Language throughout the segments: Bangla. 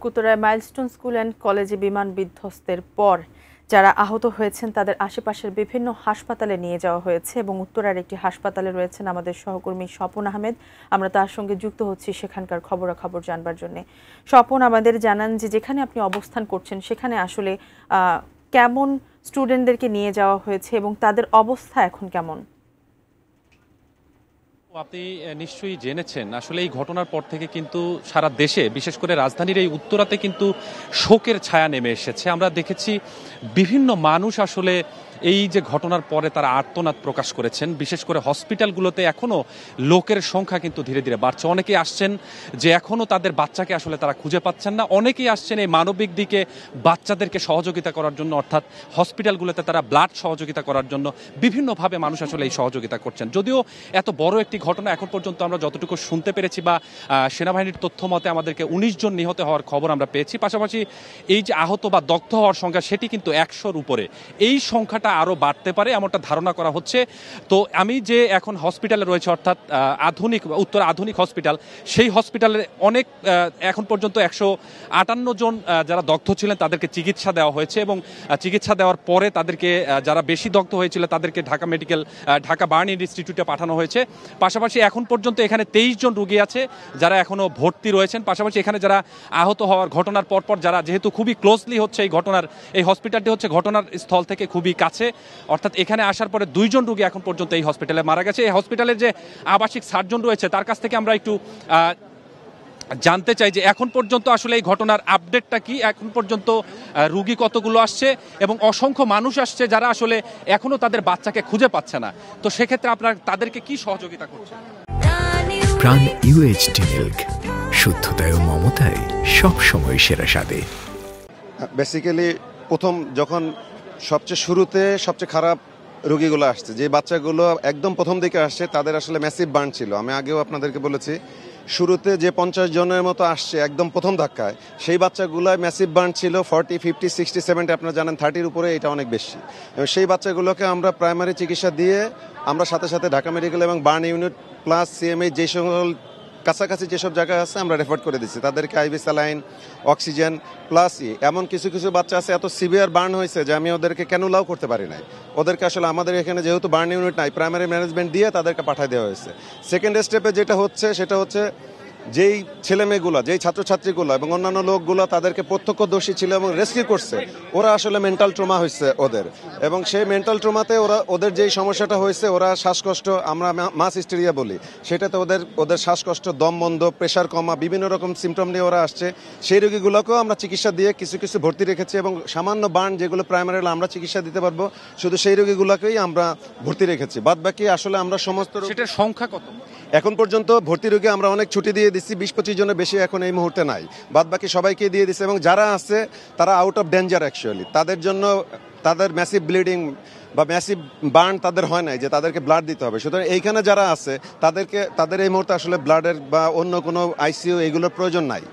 উত্তরায় মাইলস্টোন স্কুল অ্যান্ড কলেজে বিমান বিধ্বস্তের পর যারা আহত হয়েছেন তাদের আশেপাশের বিভিন্ন হাসপাতালে নিয়ে যাওয়া হয়েছে এবং উত্তরার একটি হাসপাতালে রয়েছেন আমাদের সহকর্মী স্বপন আহমেদ। আমরা তার সঙ্গে যুক্ত হচ্ছি সেখানকার খবরাখবর জানবার জন্য। স্বপন, আমাদের জানান যে যেখানে আপনি অবস্থান করছেন সেখানে আসলে কেমন স্টুডেন্টদেরকে নিয়ে যাওয়া হয়েছে এবং তাদের অবস্থা এখন কেমন? আপনি নিশ্চয়ই জেনেছেন, আসলে এই ঘটনার পর থেকে কিন্তু সারা দেশে, বিশেষ করে রাজধানীর এই উত্তরাতে কিন্তু শোকের ছায়া নেমে এসেছে। আমরা দেখেছি বিভিন্ন মানুষ আসলে এই যে ঘটনার পরে তারা আর্তনাদ প্রকাশ করেছেন। বিশেষ করে হসপিটালগুলোতে এখনও লোকের সংখ্যা কিন্তু ধীরে ধীরে বাড়ছে। অনেকেই আসছেন যে এখনও তাদের বাচ্চাকে আসলে তারা খুঁজে পাচ্ছেন না। অনেকেই আসছেন এই মানবিক দিকে বাচ্চাদেরকে সহযোগিতা করার জন্য, অর্থাৎ হসপিটালগুলোতে তারা ব্লাড সহযোগিতা করার জন্য বিভিন্নভাবে মানুষ আসলে এই সহযোগিতা করছেন। যদিও এত বড় একটি ঘটনা এখন পর্যন্ত আমরা যতটুকু শুনতে পেরেছি বা সেনাবাহিনীর তথ্য মতে আমাদেরকে 19 জন নিহত হওয়ার খবর আমরা পেয়েছি। পাশাপাশি এই যে আহত বা দগ্ধ হওয়ার সংখ্যা সেটি কিন্তু 100-র উপরে। এই সংখ্যাটা আরও বাড়তে পারে এমনটা ধারণা করা হচ্ছে। তো আমি যে এখন হসপিটালে রয়েছে, অর্থাৎ উত্তর আধুনিক হসপিটাল, সেই হসপিটালের অনেক এখন পর্যন্ত 158 জন যারা দগ্ধ ছিলেন তাদেরকে চিকিৎসা দেওয়া হয়েছে এবং চিকিৎসা দেওয়ার পরে তাদেরকে যারা বেশি দগ্ধ হয়েছিল তাদেরকে ঢাকা বার্ন ইনস্টিটিউটে পাঠানো হয়েছে। পাশাপাশি এখন পর্যন্ত এখানে 23 জন রোগী আছে যারা এখনও ভর্তি রয়েছেন। পাশাপাশি এখানে যারা আহত হওয়ার ঘটনার পরপর যারা, যেহেতু খুবই ক্লোজলি হচ্ছে এই হসপিটালটি হচ্ছে ঘটনার স্থল থেকে খুবই কাছে, অর্থাৎ এখানে আসার পরে 2 জন রোগী এখন পর্যন্ত এই হসপিটালে মারা গেছে। এই হসপিটালের যে আবাসিক সার্জন রয়েছে তার কাছ থেকে আমরা একটু জানতে চাই যে এখন পর্যন্ত আসলে এই ঘটনার আপডেটটা কি, এখন পর্যন্ত রোগী কতগুলো আসছে এবং অসংখ্য মানুষ আসছে যারা আসলে এখনো তাদের বাচ্চাকে খুঁজে পাচ্ছে না। তো সেক্ষেত্রে আপনারা তাদেরকে কি সহযোগিতা করছেন? প্রাণ ইউএইচডি মিল্ক, শুদ্ধতায় ও মমতায় সব সময় সেরা স্বাদে। বেসিক্যালি প্রথম যখন সবচেয়ে শুরুতে সবচেয়ে খারাপ রোগীগুলো আসছে, যে বাচ্চাগুলো একদম প্রথম দিকে আসছে তাদের আসলে ম্যাসিভ বার্ন ছিল। আমি আগেও আপনাদেরকে বলেছি, শুরুতে যে 50 জনের মতো আসছে একদম প্রথম ধাক্কায়, সেই বাচ্চাগুলোয় ম্যাসিভ বার্ন ছিল 40, 50, 60, 70, আপনারা জানেন 30-র উপরে এটা অনেক বেশি। এবং সেই বাচ্চাগুলোকে আমরা প্রাইমারি চিকিৎসা দিয়ে আমরা সাথে সাথে ঢাকা মেডিকেল এবং বার্ন ইউনিট প্লাস সিএমএ যে সকল কাছাকাছি যেসব জায়গায় আছে আমরা রেফার করে দিচ্ছি। তাদেরকে আইভি স্যালাইন, অক্সিজেন প্লাস এমন কিছু কিছু বাচ্চা আছে এত সিভিয়ার বার্ন হয়েছে যে আমি ওদেরকে ক্যানুলাও করতে পারি নাই। ওদেরকে আসলে আমাদের এখানে যেহেতু বার্ন ইউনিট নাই, প্রাইমারি ম্যানেজমেন্ট দিয়ে তাদেরকে পাঠিয়ে দেওয়া হয়েছে। সেকেন্ড স্টেপে যেটা হচ্ছে সেটা হচ্ছে যেই ছেলেমেয়েগুলো, যেই ছাত্রছাত্রীগুলো এবং অন্যান্য লোকগুলো তাদেরকে প্রত্যক্ষদর্শী ছিল এবং রেস্কিউ করছে, ওরা আসলে মেন্টাল ট্রমা হয়েছে ওদের, এবং সেই মেন্টাল ট্রমাতে ওদের যেই সমস্যাটা হয়েছে, ওরা শ্বাসকষ্ট, আমরা মাস হিস্টেরিয়া বলি, সেটাতে ওদের শ্বাসকষ্ট, দম বন্ধ, প্রেশার কমা, বিভিন্ন রকম সিমটম নিয়ে ওরা আসছে। সেই রোগীগুলোকেও আমরা চিকিৎসা দিয়ে কিছু কিছু ভর্তি রেখেছি এবং সামান্য বার্ন যেগুলো প্রাইমারি আমরা চিকিৎসা দিতে পারবো শুধু সেই রোগীগুলোকেই আমরা ভর্তি রেখেছি। বাদ বাকি আসলে আমরা সমস্ত, সেটার সংখ্যা কত এখন পর্যন্ত ভর্তি রোগী আমরা অনেক ছুটি দিয়ে দিচ্ছি, 20-25 জনের বেশি এখন এই মুহূর্তে নাই, বাদ বাকি সবাইকে দিয়ে দিচ্ছে। এবং যারা আছে তারা আউট অফ ডেঞ্জার অ্যাকচুয়ালি, তাদের জন্য তাদের ম্যাসিভ ব্লিডিং বা ম্যাসিভ বার্ন তাদের হয় নাই যে তাদেরকে ব্লাড দিতে হবে। সুতরাং এইখানে যারা আছে তাদের এই মুহূর্তে আসলে ব্লাডের বা অন্য কোনো আইসিইউ এগুলোর প্রয়োজন নাই।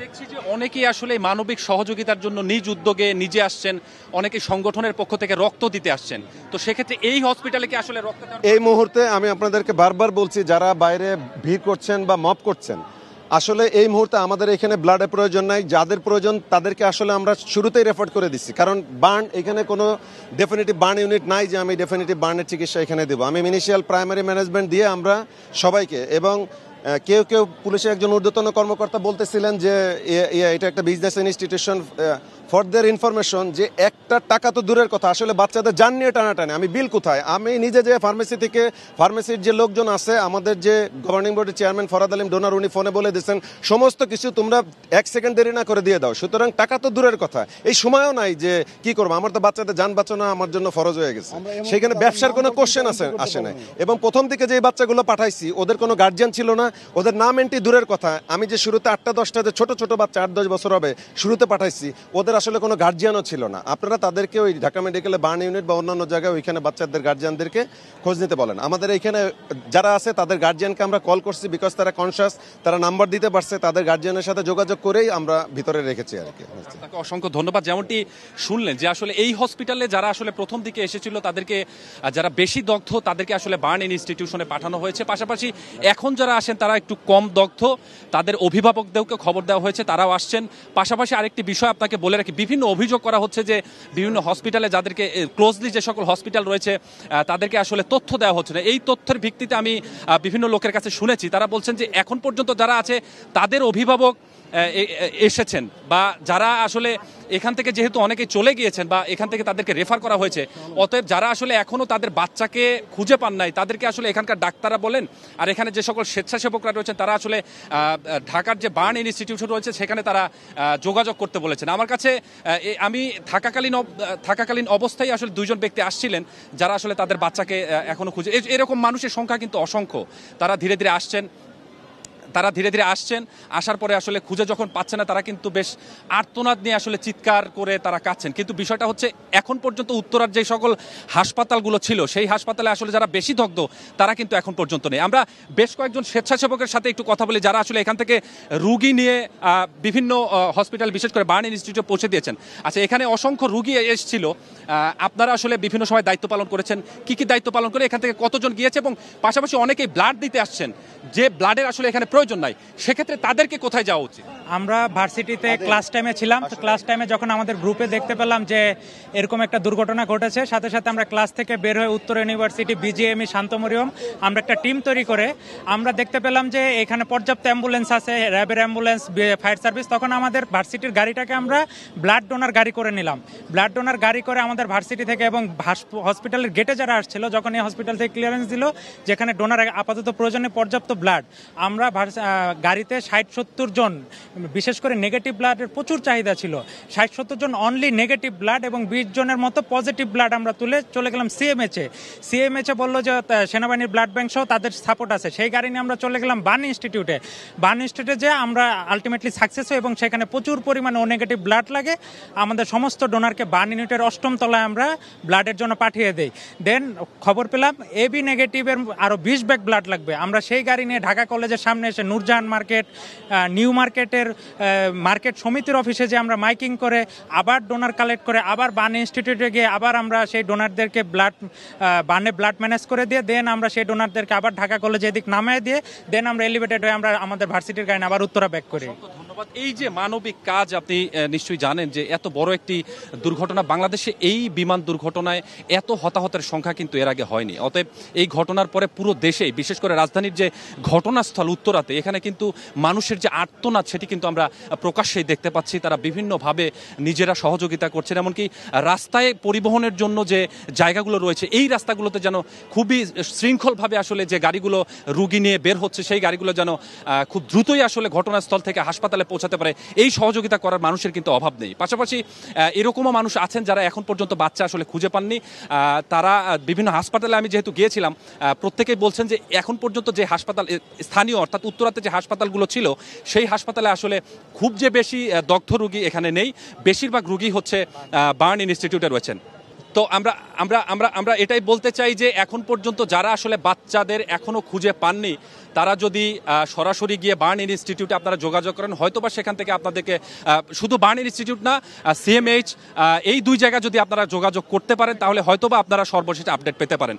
দেখছি যে অনেকেই আসলে মানবিক সহযোগিতার জন্য নিজ উদ্যোগে নিজে আসছেন, অনেকে সংগঠনের পক্ষ থেকে রক্ত দিতে আসছেন। তো সেক্ষেত্রে এই হসপিটালে কি আসলে রক্ত, এই মুহূর্তে আমি আপনাদেরকে বারবার বলছি, যারা বাইরে ভিড় করছেন বা মপ করছেন, আসলে এই মুহূর্তে আমাদের এখানে ব্লাডের প্রয়োজন নাই। যাদের প্রয়োজন তাদেরকে আসলে আমরা শুরুতেই রেফার করে দিচ্ছি, কারণ বার্ন এখানে কোনো ডেফিনিটিভ বার্ন ইউনিট নাই যে আমি ডেফিনিটিভ বার্নের চিকিৎসা এখানে দেবো। আমি মিনিশিয়াল প্রাইমারি ম্যানেজমেন্ট দিয়ে আমরা সবাইকে, এবং কেউ কেউ পুলিশের একজন ঊর্ধ্বতন কর্মকর্তা বলতেছিলেন যে এটা একটা business institution, for their information, যে একটা টাকা তো দূরের কথা, আসলে বাচ্চাদের জান নিয়ে টানাটানি, আমি বিল কোথায়? আমি নিজে যে ফার্মেসির যে লোকজন আছে, আমাদের যে গভর্নিং বোর্ডের চেয়ারম্যান ফরাদ আলিম ডোনার, উনি ফোনে বলে দিচ্ছেন সমস্ত কিছু তোমরা 1 সেকেন্ড দেরি না করে দিয়ে দাও। সুতরাং টাকা তো দূরের কথা, এই সময়ও নাই যে কি করবো, আমার তো বাচ্চাদের যান বাঁচানো আমার জন্য ফরজ হয়ে গেছে। সেখানে ব্যবসার কোনো কোশ্চেন আসে না। এবং প্রথম দিকে যে বাচ্চাগুলো পাঠাইছি ওদের কোনো গার্জিয়ান ছিল না, ওদের নাম এন্ট্রি দূরের কথা। আমি যে শুরুতে 8-10টা যে ছোট ছোট বাচ্চা 8-10 বছর হবে শুরুতে পাঠাইছি, ওদের আসলে কোনো গার্জিয়ানও ছিল না। আপনারা তাদেরকে ওই ঢাকা মেডিকেলে বার্ন ইউনিট বা অন্যান্য জায়গায় ওইখানে বাচ্চাদের গার্জিয়ানদেরকে খোঁজ নিতে বলেন। আমাদের এইখানে যারা আছে তাদের গার্জিয়ানকে আমরা কল করছি, বিকজ তারা কনসাস, তারা নাম্বার দিতে পারছে, তাদের গার্জিয়ানের সাথে যোগাযোগ করেই আমরা ভিতরে রেখেছি আর কি। আপনাকে অসংখ্য ধন্যবাদ। যেমনটি শুনলেন যে আসলে এই হসপিটালে যারা আসলে প্রথম দিকে এসেছিল তাদেরকে, যারা বেশি দগ্ধ তাদেরকে আসলে বার্ন ইনস্টিটিউশনে পাঠানো হয়েছে। পাশাপাশি এখন যারা আসেন তারা একটু কম দগ্ধ, তাদের অভিভাবকদেরকে খবর দেওয়া হয়েছে, তারাও আসছেন। পাশাপাশি আরেকটি বিষয় আপনাকে বলে রাখি, বিভিন্ন অভিযোগ করা হচ্ছে যে বিভিন্ন হসপিটালে যাদেরকে ক্লোজলি যে সকল হসপিটাল রয়েছে তাদেরকে আসলে তথ্য দেওয়া হচ্ছে না। এই তথ্যের ভিত্তিতে আমি বিভিন্ন লোকের কাছে শুনেছি, তারা বলছেন যে এখন পর্যন্ত যারা আছে তাদের অভিভাবক এসেছেন, বা যারা আসলে এখান থেকে যেহেতু অনেকে চলে গিয়েছেন বা এখান থেকে তাদেরকে রেফার করা হয়েছে, অতএব যারা আসলে এখনও তাদের বাচ্চাকে খুঁজে পান নাই তাদেরকে আসলে এখানকার ডাক্তাররা বলেন, আর এখানে যে সকল স্বেচ্ছাসেবকরা রয়েছেন তারা আসলে ঢাকার যে বার্ন ইনস্টিটিউশন রয়েছে সেখানে তারা যোগাযোগ করতে বলেছেন। আমার কাছে আমি থাকাকালীন অবস্থায় আসলে দুইজন ব্যক্তি আসছিলেন যারা আসলে তাদের বাচ্চাকে এখনও খুঁজে, এরকম মানুষের সংখ্যা কিন্তু অসংখ্য। তারা ধীরে ধীরে আসছেন, আসার পরে আসলে খুঁজে যখন পাচ্ছে না তারা কিন্তু বেশ আর্তনাদ নিয়ে আসলে চিৎকার করে তারা কাঁদছেন। কিন্তু বিষয়টা হচ্ছে এখন পর্যন্ত উত্তরার যে সকল হাসপাতালগুলো ছিল সেই হাসপাতালে আসলে যারা বেশি দগ্ধ তারা কিন্তু এখন পর্যন্ত নেই। আমরা বেশ কয়েকজন স্বেচ্ছাসেবকের সাথে একটু কথা বলি যারা আসলে এখান থেকে রুগী নিয়ে বিভিন্ন হসপিটাল বিশেষ করে বার্ন ইনস্টিটিউটে পৌঁছে দিয়েছেন। আচ্ছা, এখানে অসংখ্য রুগী এসেছিল, আপনারা আসলে বিভিন্ন সময় দায়িত্ব পালন করেছেন, কি কি দায়িত্ব পালন করে এখান থেকে কতজন গিয়েছে, এবং পাশাপাশি অনেকেই ব্লাড দিতে আসছেন যে ব্লাডের আসলে এখানে প্রয়োজন নাই, সেক্ষেত্রে তাদেরকে কোথায় যাওয়া উচিত? আমরা ভার্সিটিতে ক্লাস টাইমে ছিলাম, তো ক্লাস টাইমে যখন আমাদের গ্রুপে দেখতে পেলাম যে এরকম একটা দুর্ঘটনা ঘটেছে, সাথে সাথে আমরা ক্লাস থেকে বের হয়ে উত্তর ইউনিভার্সিটি বিজিএমই শান্তমরিয়ম আমরা একটা টিম তৈরি করে আমরা দেখতে পেলাম যে এখানে পর্যাপ্ত অ্যাম্বুলেন্স আছে, র্যাবের অ্যাম্বুলেন্স, ফায়ার সার্ভিস। তখন আমাদের ভার্সিটির গাড়িটাকে আমরা ব্লাড ডোনার গাড়ি করে নিলাম। ব্লাড ডোনার গাড়ি করে আমাদের ভার্সিটি থেকে এবং হসপিটালের গেটে যারা আসছিল, যখন এই হসপিটাল থেকে ক্লিয়ারেন্স দিল যেখানে ডোনার আপাতত প্রয়োজনে পর্যাপ্ত ব্লাড, আমরা গাড়িতে 60-70 জন, বিশেষ করে নেগেটিভ ব্লাডের প্রচুর চাহিদা ছিল, 60-70 জন অনলি নেগেটিভ ব্লাড এবং 20 জনের মতো পজিটিভ ব্লাড আমরা তুলে চলে গেলাম সিএমএচে বললো যে সেনাবাহিনীর ব্লাড ব্যাংক সহ তাদের সাপোর্ট আছে, সেই গাড়ি নিয়ে আমরা চলে গেলাম বার্ন ইনস্টিটিউটে যে আমরা আলটিমেটলি সাকসেস হই এবং সেখানে প্রচুর পরিমাণে ও নেগেটিভ ব্লাড লাগে। আমাদের সমস্ত ডোনারকে বার্ন ইউনিটের 8ম তলায় আমরা ব্লাডের জন্য পাঠিয়ে দেই। দেন খবর পেলাম এবি নেগেটিভের আরও 20 ব্যাগ ব্লাড লাগবে। আমরা সেই গাড়ি নিয়ে ঢাকা কলেজের সামনে এসে নূরজাহান মার্কেট, নিউ মার্কেটের মার্কেট সমিতির অফিসে যে আমরা মাইকিং করে আবার ডোনার কালেক্ট করে আবার বার্ন ইনস্টিটিউটে গিয়ে আবার আমরা সেই ডোনারদেরকে বার্নে ব্লাড ম্যানেজ করে দিয়ে দেন আমরা সেই ডোনারদেরকে আবার ঢাকা কলেজে এদিক নামিয়ে দিয়ে দেন আমরা এলিভেটেড হয়ে আমরা আমাদের ভার্সিটির গাড়ি আবার উত্তরা ব্যাক করি। ধন্যবাদ। এই যে মানবিক কাজ, আপনি নিশ্চয়ই জানেন যে এত বড় একটি দুর্ঘটনা বাংলাদেশে, এই বিমান দুর্ঘটনায় এত হতাহতের সংখ্যা কিন্তু এর আগে হয়নি। অতএব এই ঘটনার পরে পুরো দেশে, বিশেষ করে রাজধানীর যে ঘটনাস্থল উত্তরাতে, এখানে কিন্তু মানুষের যে আর্তনাদ সেটি কিন্তু আমরা প্রকাশ্যেই দেখতে পাচ্ছি। তারা বিভিন্নভাবে নিজেরা সহযোগিতা করছেন, এমনকি রাস্তায় পরিবহনের জন্য যে জায়গাগুলো রয়েছে এই রাস্তাগুলোতে যেন খুবই শৃঙ্খলভাবে আসলে যে গাড়িগুলো রুগী নিয়ে বের হচ্ছে সেই গাড়িগুলো যেন খুব দ্রুতই আসলে ঘটনাস্থল থেকে হাসপাতালে পৌঁছাতে পারে, এই সহযোগিতা করার মানুষের কিন্তু অভাব নেই। পাশাপাশি এরকমও মানুষ আছেন যারা এখন পর্যন্ত বাচ্চা আসলে খুঁজে পাননি। তারা বিভিন্ন হাসপাতালে, আমি যেহেতু গিয়েছিলাম, প্রত্যেকেই বলছেন যে এখন পর্যন্ত যে হাসপাতাল স্থানীয় অর্থাৎ উত্তরাতে যে হাসপাতালগুলো ছিল সেই হাসপাতালে আসলে খুব যে বেশি দগ্ধ রোগী এখানে নেই, বেশিরভাগ রোগী হচ্ছে বার্ন ইনস্টিটিউটে রয়েছেন। তো আমরা আমরা আমরা আমরা এটাই বলতে চাই যে এখন পর্যন্ত যারা আসলে বাচ্চাদের এখনো খুঁজে পাননি তারা যদি সরাসরি গিয়ে বার্ন ইনস্টিটিউটে আপনারা যোগাযোগ করেন, হয়তোবা সেখান থেকে আপনাদেরকে শুধু বার্ন ইনস্টিটিউট না, সিএমএইচ, এই দুই জায়গা যদি আপনারা যোগাযোগ করতে পারেন তাহলে হয়তোবা আপনারা সর্বশেষ আপডেট পেতে পারেন।